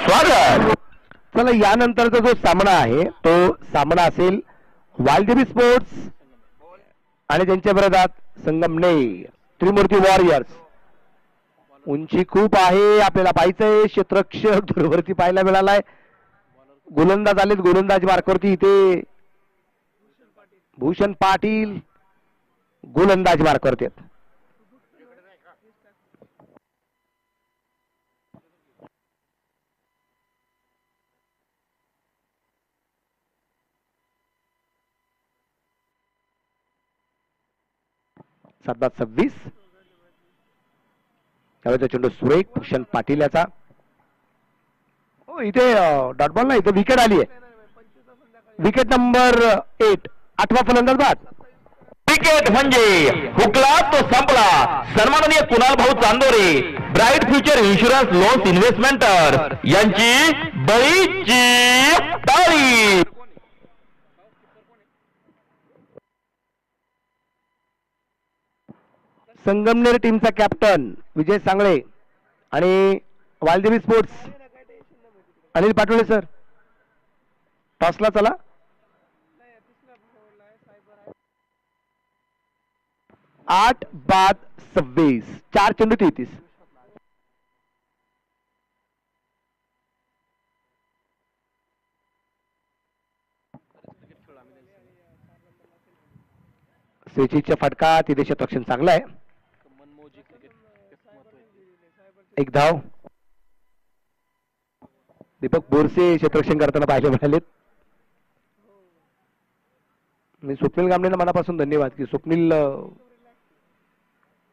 स्वागत. चला यानंतरचा जो सामना आहे तो सामना असेल वालदेवी स्पोर्ट्स आणि त्यांच्या विरोधात संगमने त्रिमूर्ती वॉरियर्स. उंची खूप आहे, आपल्याला पाहायचंय क्षेत्ररक्षक दूरवरती पाहायला मिळालाय. गोलंदाज आलेत, गोलंदाज मार्कवरती इथे भूषण पाटील गोलंदाज मार्कवरती आहेत. सात 26 त्यावेळेचा चेंडू सुरेख भूषण पाटील याचा. इथे डॉट बॉल नाही, इथे विकेट आली आहे. विकेट नंबर 8, 8वा फलंदाज बाद. क्रिकेट म्हणजे हुकला तो संपला. सन्माननीय Kunal Bhau Chandore, bright future insurance loans इन्व्हेस्टमेंटर यांची बळीची टाळी. संगमनेर टीमचा कॅप्टन विजय सांगळे आणि वालदेवी स्पोर्ट्स अनिल पाटोळे सर. टॉसला चला. आठ बाद 26, 4 चेंडू 33. स्विचीचा फटका, तिथे क्षेत्ररक्षण चांगलं आहे. एक धाव. दीपक बोरसे क्षेत्ररक्षण करताना पाहायला मिळालेत. मी स्वप्नील गामणेंना मनापासून धन्यवाद की स्वप्नील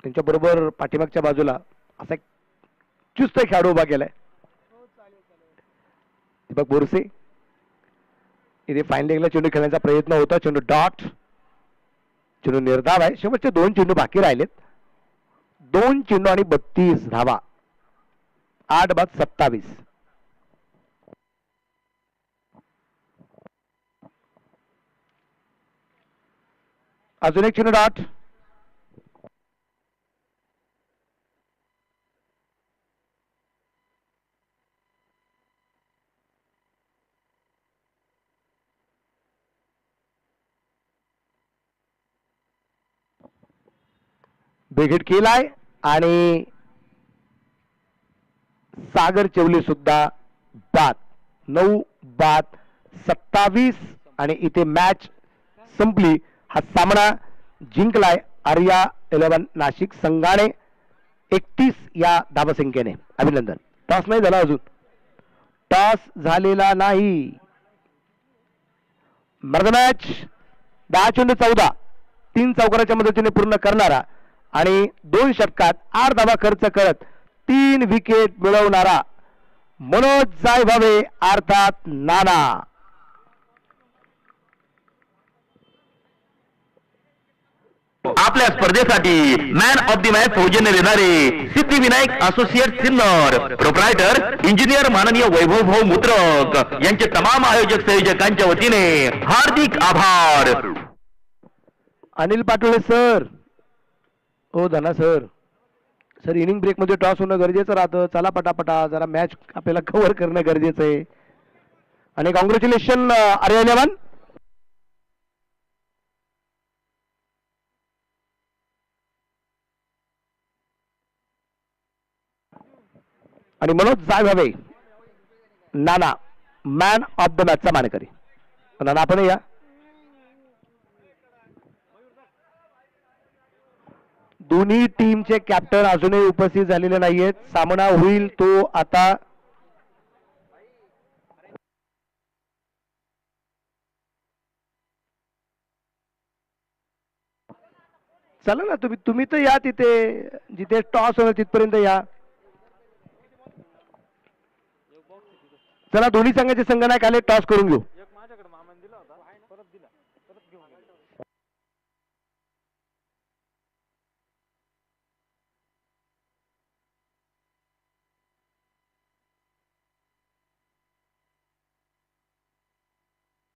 त्यांच्या बरोबर पाठीमागच्या बाजूला असा एक चुस्त खेळाडू उभा केलाय. दीपक बोरसे इथे फाईन लेगला चेंडू खेळण्याचा प्रयत्न होता. चेंडू डॉट, चेंडू निर्धाव आहे. शेवटचे 2 चेंडू बाकी राहिलेत. 2 चेंडू आणि 32 धावा. 8 बाद 27. अजून एक चेंडू डॉट. बिग केलाय आणि सागर चेवले सुद्धा बाद. 9 बाद 27 आणि इथे मॅच संपली. हा सामना जिंकलाय आर्या 11 नाशिक संघाने 31 या धावसंख्येने. अभिनंदन. टॉस नाही झाला अजून, टॉस झालेला नाही. मर्द मॅच 10 चेंडू 14, 3 चौकाराच्या मदतीने पूर्ण करणारा आणि 2 षटकात 8 धावा खर्च करत 3 विकेट मिळवणारा मनोज जायभावे अर्थात नाना. आपल्या स्पर्धेसाठी मॅन ऑफ द मॅच सौजन्य देणारे Siddhivinayak associate Sinnar, proprietor engineer माननीय वैभव भाऊ मुत्रक यांचे तमाम आयोजक संयोजकांच्या वतीने हार्दिक आभार. अनिल पाटोळे सर. हो धना सर. सर इनिंग ब्रेक मध्ये टॉस होणं गरजेचं राहतं. चला पटापटा, जरा मॅच आपल्याला कव्हर करणं गरजेचं आहे. आणि कॉंग्रॅच्युलेशन आर्या 11. आणि मनोज जायभावे नाना मॅन ऑफ द मॅचचा मानकरी. नाना आपण या. दोन्ही टीमचे कॅप्टन अजूनही उपस्थित झालेले नाहीयेत. सामना होईल तो आता चला ना. तुम्ही तर या तिथे, जिथे टॉस होणार तिथपर्यंत या. चला दोन्ही संघाचे संघनायक आले, टॉस करून घेऊ.